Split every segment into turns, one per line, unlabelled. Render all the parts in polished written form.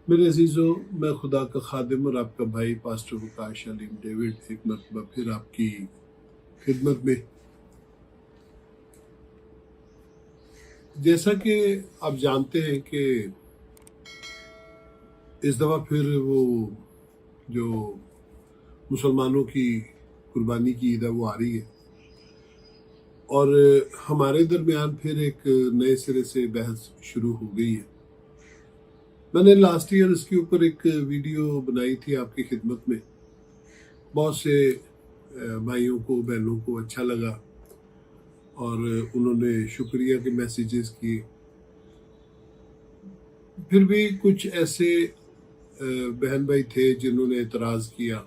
میرے عزیزوں، میں خدا کا خادم اور آپ کا بھائی پاسٹر وقاش علیم ڈیوڈ ایک مرتبہ پھر آپ کی خدمت میں۔ جیسا کہ آپ جانتے ہیں کہ اس دفعہ پھر وہ جو مسلمانوں کی قربانی کی عید ہے وہ آ رہی ہے، اور ہمارے درمیان پھر ایک نئے سرے سے بحث شروع ہو گئی ہے۔ میں نے لاسٹ ایئر اس کے اوپر ایک ویڈیو بنائی تھی آپ کی خدمت میں، بہت سے بھائیوں کو بہنوں کو اچھا لگا اور انہوں نے شکریہ کے میسیجز کیے۔ پھر بھی کچھ ایسے بہن بھائی تھے جنہوں نے اعتراض کیا،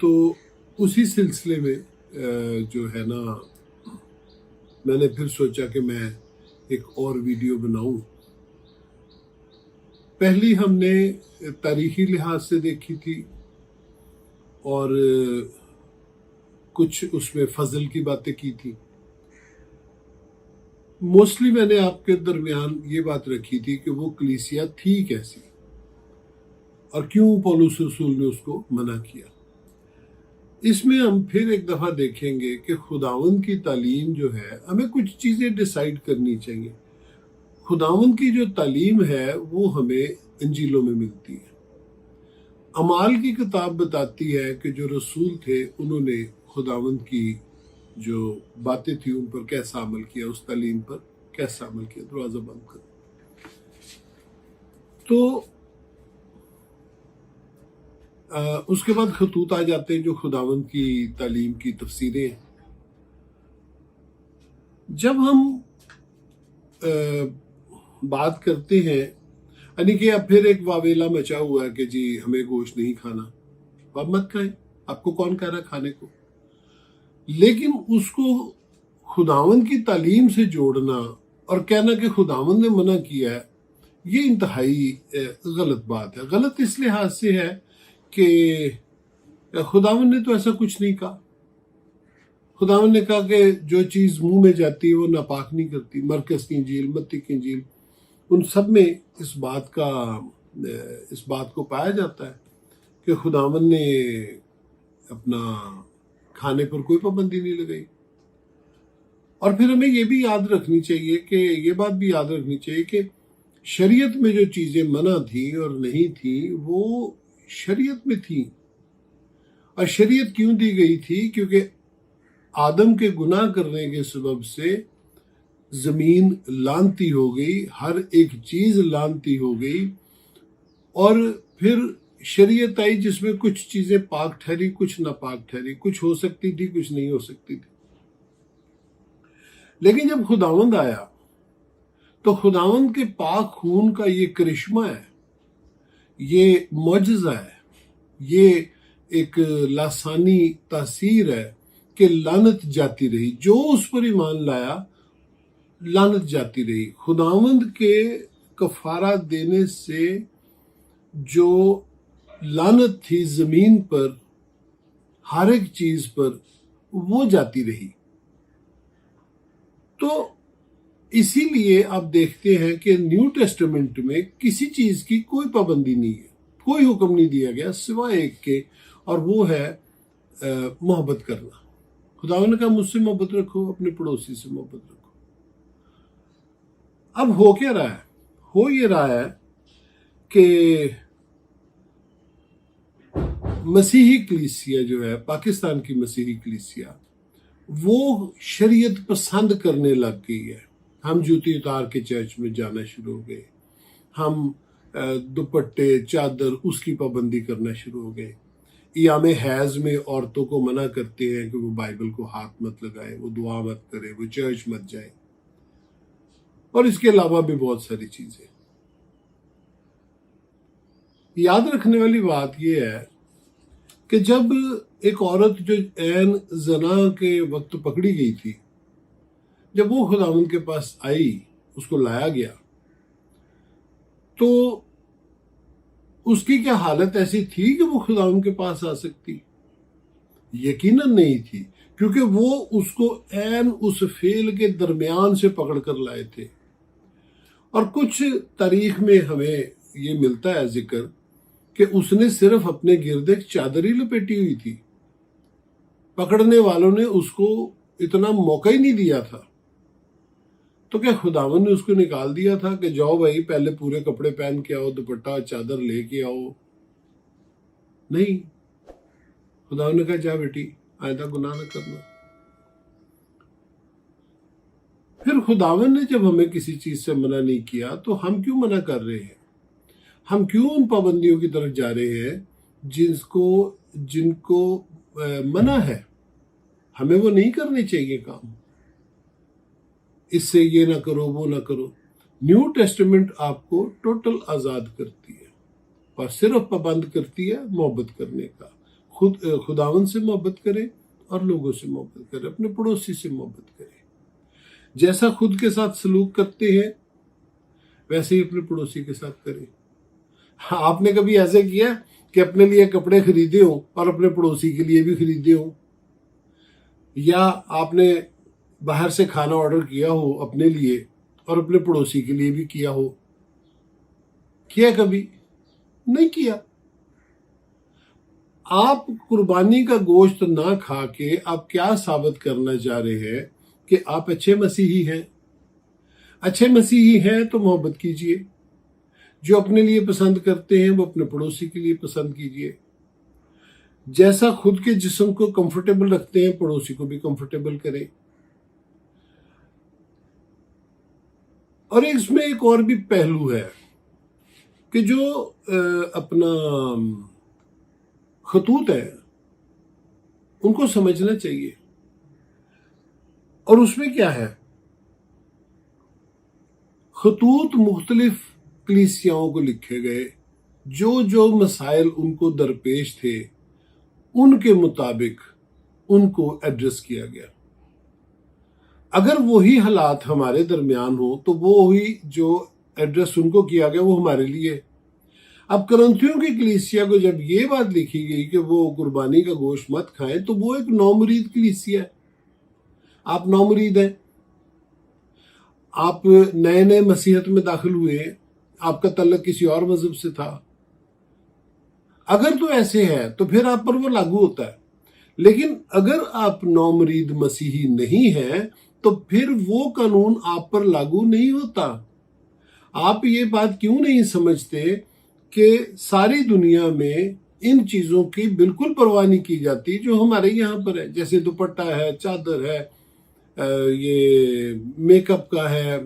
تو اسی سلسلے میں جو ہے نا، میں نے پھر سوچا کہ میں ایک اور ویڈیو بناؤں۔ پہلی ہم نے تاریخی لحاظ سے دیکھی تھی اور کچھ اس میں فضل کی باتیں کی تھی۔ موسٹلی میں نے آپ کے درمیان یہ بات رکھی تھی کہ وہ کلیسیا تھی کیسی اور کیوں پولس رسول نے اس کو منع کیا۔ اس میں ہم پھر ایک دفعہ دیکھیں گے کہ خداوند کی تعلیم جو ہے، ہمیں کچھ چیزیں ڈیسائیڈ کرنی چاہیے۔ خداوند کی جو تعلیم ہے وہ ہمیں انجیلوں میں ملتی ہے۔ اعمال کی کتاب بتاتی ہے کہ جو رسول تھے انہوں نے خداوند کی جو باتیں تھی ان پر کیسا عمل کیا، اس تعلیم پر کیسا عمل کیا۔ دروازہ بند کر۔ تو اس کے بعد خطوط آ جاتے ہیں جو خداوند کی تعلیم کی تفسیریں ہیں۔ جب ہم بات کرتے ہیں، یعنی کہ اب پھر ایک واویلا مچا ہوا ہے کہ جی ہمیں گوشت نہیں کھانا، اب مت کھائیں، آپ کو کون کہہ رہا ہے کھانے کو؟ لیکن اس کو خداوند کی تعلیم سے جوڑنا اور کہنا کہ خداوند نے منع کیا ہے، یہ انتہائی غلط بات ہے۔ غلط اس لحاظ سے ہے کہ خداوند نے تو ایسا کچھ نہیں کہا۔ خداوند نے کہا کہ جو چیز منہ میں جاتی ہے وہ ناپاک نہیں کرتی۔ مرکز کی انجیل، متی کی انجیل، ان سب میں اس بات کو پایا جاتا ہے کہ خداوند نے اپنا کھانے پر کوئی پابندی نہیں لگائی۔ اور پھر ہمیں یہ بھی یاد رکھنی چاہیے کہ یہ بات بھی یاد رکھنی چاہیے کہ شریعت میں جو چیزیں منع تھیں اور نہیں تھیں وہ شریعت میں تھیں۔ اور شریعت کیوں دی گئی تھی؟ کیونکہ آدم کے گناہ کرنے کے سبب سے زمین لعنتی ہو گئی، ہر ایک چیز لعنتی ہو گئی، اور پھر شریعت آئی جس میں کچھ چیزیں پاک ٹھہری، کچھ ناپاک ٹھہری، کچھ ہو سکتی تھی، کچھ نہیں ہو سکتی تھی۔ لیکن جب خداوند آیا تو خداوند کے پاک خون کا یہ کرشمہ ہے، یہ معجزہ ہے، یہ ایک لاسانی تاثیر ہے کہ لعنت جاتی رہی۔ جو اس پر ایمان لایا لعنت جاتی رہی۔ خداوند کے کفارہ دینے سے جو لعنت تھی زمین پر ہر ایک چیز پر، وہ جاتی رہی۔ تو اسی لیے آپ دیکھتے ہیں کہ نیو ٹیسٹمنٹ میں کسی چیز کی کوئی پابندی نہیں ہے، کوئی حکم نہیں دیا گیا سوائے ایک کے، اور وہ ہے محبت کرنا۔ خداوند نے کہا مجھ سے محبت رکھو، اپنے پڑوسی سے محبت رکھو۔ اب ہو کیا رہا ہے؟ ہو یہ رہا ہے کہ مسیحی کلیسیا جو ہے، پاکستان کی مسیحی کلیسیا، وہ شریعت پسند کرنے لگ گئی ہے۔ ہم جوتی اتار کے چرچ میں جانا شروع ہو گئے، ہم دوپٹے چادر اس کی پابندی کرنا شروع ہو گئے۔ ایام حیض میں عورتوں کو منع کرتے ہیں کہ وہ بائبل کو ہاتھ مت لگائے، وہ دعا مت کرے، وہ چرچ مت جائے، اور اس کے علاوہ بھی بہت ساری چیزیں۔ یاد رکھنے والی بات یہ ہے کہ جب ایک عورت جو عین زنا کے وقت پکڑی گئی تھی، جب وہ خداوند کے پاس آئی، اس کو لایا گیا، تو اس کی کیا حالت ایسی تھی کہ وہ خداوند کے پاس آ سکتی؟ یقیناً نہیں تھی، کیونکہ وہ اس کو عین اس فعل کے درمیان سے پکڑ کر لائے تھے۔ اور کچھ تاریخ میں ہمیں یہ ملتا ہے ذکر کہ اس نے صرف اپنے گرد ایک چادر ہی لپیٹی ہوئی تھی، پکڑنے والوں نے اس کو اتنا موقع ہی نہیں دیا تھا۔ تو کیا خداوند نے اس کو نکال دیا تھا کہ جاؤ بھائی پہلے پورے کپڑے پہن کے آؤ، دوپٹہ چادر لے کے آؤ؟ نہیں، خداوند نے کہا جا بیٹی آئندہ گناہ نہ کرنا۔ پھر خداوند نے جب ہمیں کسی چیز سے منع نہیں کیا تو ہم کیوں منع کر رہے ہیں؟ ہم کیوں ان پابندیوں کی طرف جا رہے ہیں جن کو منع ہے؟ ہمیں وہ نہیں کرنے چاہیے کام، اس سے یہ نہ کرو وہ نہ کرو۔ نیو ٹیسٹمنٹ آپ کو ٹوٹل آزاد کرتی ہے اور صرف پابند کرتی ہے محبت کرنے کا۔ خداوند سے محبت کرے اور لوگوں سے محبت کرے، اپنے پڑوسی سے محبت کرے۔ جیسا خود کے ساتھ سلوک کرتے ہیں ویسے ہی اپنے پڑوسی کے ساتھ کریں۔ آپ نے کبھی ایسے کیا کہ اپنے لیے کپڑے خریدے ہوں اور اپنے پڑوسی کے لیے بھی خریدے ہوں؟ یا آپ نے باہر سے کھانا آرڈر کیا ہو اپنے لیے اور اپنے پڑوسی کے لیے بھی کیا ہو؟ کیا کبھی؟ نہیں کیا۔ آپ قربانی کا گوشت نہ کھا کے آپ کیا ثابت کرنا چاہ رہے ہیں؟ کہ آپ اچھے مسیحی ہیں۔ اچھے مسیحی ہیں تو محبت کیجئے، جو اپنے لیے پسند کرتے ہیں وہ اپنے پڑوسی کے لیے پسند کیجئے۔ جیسا خود کے جسم کو کمفرٹیبل رکھتے ہیں پڑوسی کو بھی کمفرٹیبل کریں۔ اور اس میں ایک اور بھی پہلو ہے کہ جو اپنا خطوط ہے ان کو سمجھنا چاہیے۔ اور اس میں کیا ہے؟ خطوط مختلف کلیسیاؤں کو لکھے گئے، جو مسائل ان کو درپیش تھے ان کے مطابق ان کو ایڈریس کیا گیا۔ اگر وہی حالات ہمارے درمیان ہو تو وہی جو ایڈریس ان کو کیا گیا وہ ہمارے لیے۔ اب کرنتھیوں کی کلیسیا کو جب یہ بات لکھی گئی کہ وہ قربانی کا گوشت مت کھائیں تو وہ ایک نومرید کلیسیا ہے۔ آپ نومرید ہیں، آپ نئے مسیحت میں داخل ہوئے ہیں، آپ کا تعلق کسی اور مذہب سے تھا۔ اگر تو ایسے ہے تو پھر آپ پر وہ لاگو ہوتا ہے، لیکن اگر آپ نومرید مسیحی نہیں ہیں تو پھر وہ قانون آپ پر لاگو نہیں ہوتا۔ آپ یہ بات کیوں نہیں سمجھتے کہ ساری دنیا میں ان چیزوں کی بالکل پرواہ نہیں کی جاتی جو ہمارے یہاں پر ہے؟ جیسے دوپٹہ ہے، چادر ہے، یہ میک اپ کا ہے،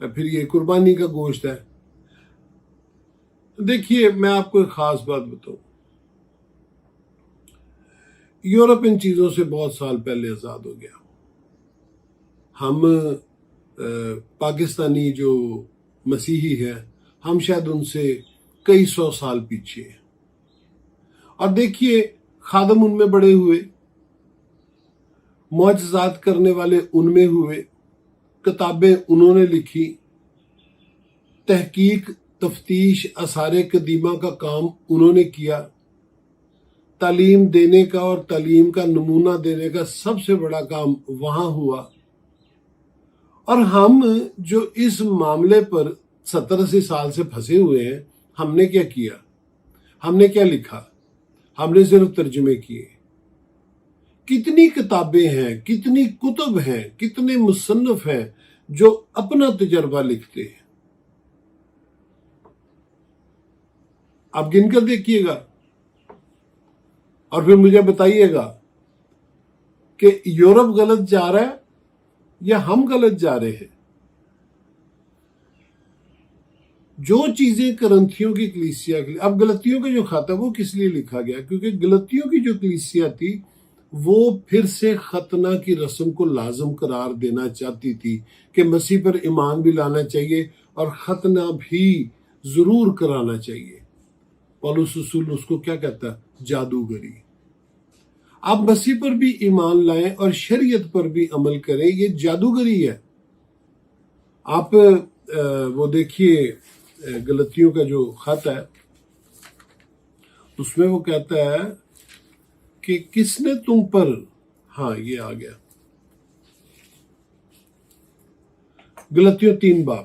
پھر یہ قربانی کا گوشت ہے۔ دیکھیے میں آپ کو ایک خاص بات بتاؤں، یورپ ان چیزوں سے بہت سال پہلے آزاد ہو گیا۔ ہم پاکستانی جو مسیحی ہیں ہم شاید ان سے کئی 100 سال پیچھے ہیں۔ اور دیکھیے خادم ان میں بڑے ہوئے، معجزات کرنے والے ان میں ہوئے، کتابیں انہوں نے لکھی، تحقیق تفتیش آثار قدیمہ کا کام انہوں نے کیا، تعلیم دینے کا اور تعلیم کا نمونہ دینے کا سب سے بڑا کام وہاں ہوا۔ اور ہم جو اس معاملے پر 70-80 سال سے پھنسے ہوئے ہیں، ہم نے کیا کیا؟ ہم نے کیا لکھا؟ ہم نے صرف ترجمے کیے۔ کتنی کتابیں ہیں، کتنی کتب ہیں، کتنے مصنف ہیں جو اپنا تجربہ لکھتے ہیں۔ آپ گن کر دیکھیے گا اور پھر مجھے بتائیے گا کہ یورپ غلط جا رہا ہے یا ہم غلط جا رہے ہیں۔ جو چیزیں کرنتھیوں کی کلیسیا کے لیے، اب غلطیوں کا جو خط ہے وہ کس لیے لکھا گیا؟ کیونکہ غلطیوں کی جو کلیسیا تھی وہ پھر سے ختنہ کی رسم کو لازم قرار دینا چاہتی تھی کہ مسیح پر ایمان بھی لانا چاہیے اور ختنہ بھی ضرور کرانا چاہیے۔ پولس رسول اس کو کیا کہتا ہے؟ جادوگری۔ آپ مسیح پر بھی ایمان لائیں اور شریعت پر بھی عمل کریں، یہ جادوگری ہے۔ آپ وہ دیکھیے غلطیوں کا جو خط ہے اس میں وہ کہتا ہے کہ کس نے تم پر، ہاں یہ آ گیا، غلطیوں 3 باب،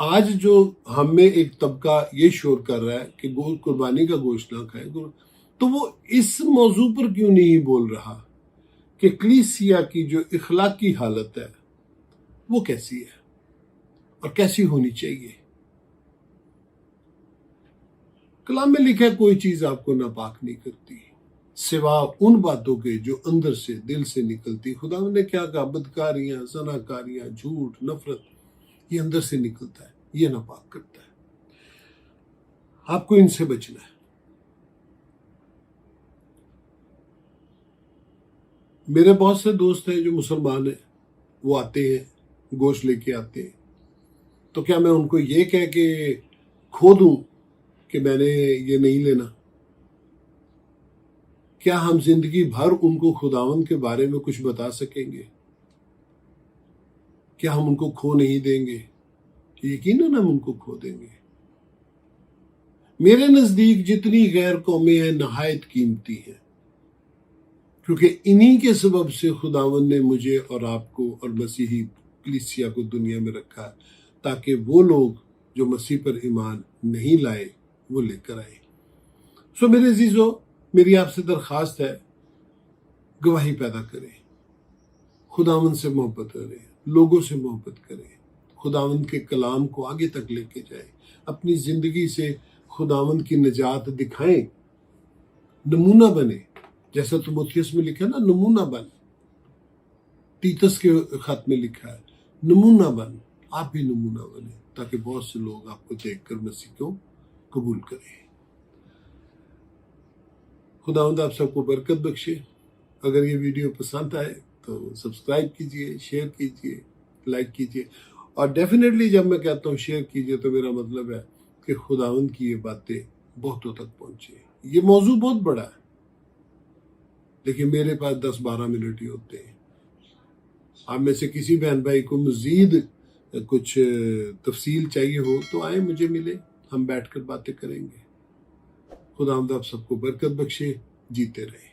آج جو ہم میں ایک طبقہ یہ شور کر رہا ہے کہ قربانی کا گوشت نہ کھائیں، تو وہ اس موضوع پر کیوں نہیں بول رہا کہ کلیسیا کی جو اخلاقی حالت ہے وہ کیسی ہے اور کیسی ہونی چاہیے۔ کلام میں لکھا ہے کوئی چیز آپ کو ناپاک نہیں کرتی سوا ان باتوں کے جو اندر سے دل سے نکلتی۔ خدا نے کیا کہا؟ بدکاریاں، زناکاریاں، جھوٹ، نفرت، یہ اندر سے نکلتا ہے، یہ ناپاک کرتا ہے۔ آپ کو ان سے بچنا ہے۔ میرے بہت سے دوست ہیں جو مسلمان ہیں، وہ آتے ہیں، گوشت لے کے آتے ہیں، تو کیا میں ان کو یہ کہہ کے کھو دوں کہ میں نے یہ نہیں لینا؟ کیا ہم زندگی بھر ان کو خداوند کے بارے میں کچھ بتا سکیں گے؟ کیا ہم ان کو کھو نہیں دیں گے؟ یقیناً ہم ان کو کھو دیں گے۔ میرے نزدیک جتنی غیر قومیں ہیں نہایت قیمتی ہیں، کیونکہ انہی کے سبب سے خداوند نے مجھے اور آپ کو اور مسیحی کلیسیا کو دنیا میں رکھا، تاکہ وہ لوگ جو مسیح پر ایمان نہیں لائے وہ لے کر آئے۔ سو میرے عزیزو، میری آپ سے درخواست ہے، گواہی پیدا کریں، خداوند سے محبت کریں، لوگوں سے محبت کریں، خداوند کے کلام کو آگے تک لے کے جائیں، اپنی زندگی سے خداوند کی نجات دکھائیں، نمونہ بنے، جیسا تیموتھیوس میں لکھا ہے نا، نمونہ بن۔ تیتس کے خط میں لکھا ہے نمونہ بن، آپ بھی نمونہ بنے، تاکہ بہت سے لوگ آپ کو دیکھ کر مسیح کو قبول کریں۔ خداوند آپ سب کو برکت بخشے۔ اگر یہ ویڈیو پسند آئے تو سبسکرائب کیجئے، شیئر کیجئے، لائک کیجئے، اور ڈیفینیٹلی جب میں کہتا ہوں شیئر کیجئے تو میرا مطلب ہے کہ خداوند کی یہ باتیں بہتوں تک پہنچے۔ یہ موضوع بہت بڑا ہے، لیکن میرے پاس 10-12 منٹ ہی ہوتے ہیں۔ آپ میں سے کسی بہن بھائی کو مزید کچھ تفصیل چاہیے ہو تو آئیں، مجھے ملے، ہم بیٹھ کر باتیں کریں گے۔ خداوند آپ سب کو برکت بخشے، جیتے رہیں۔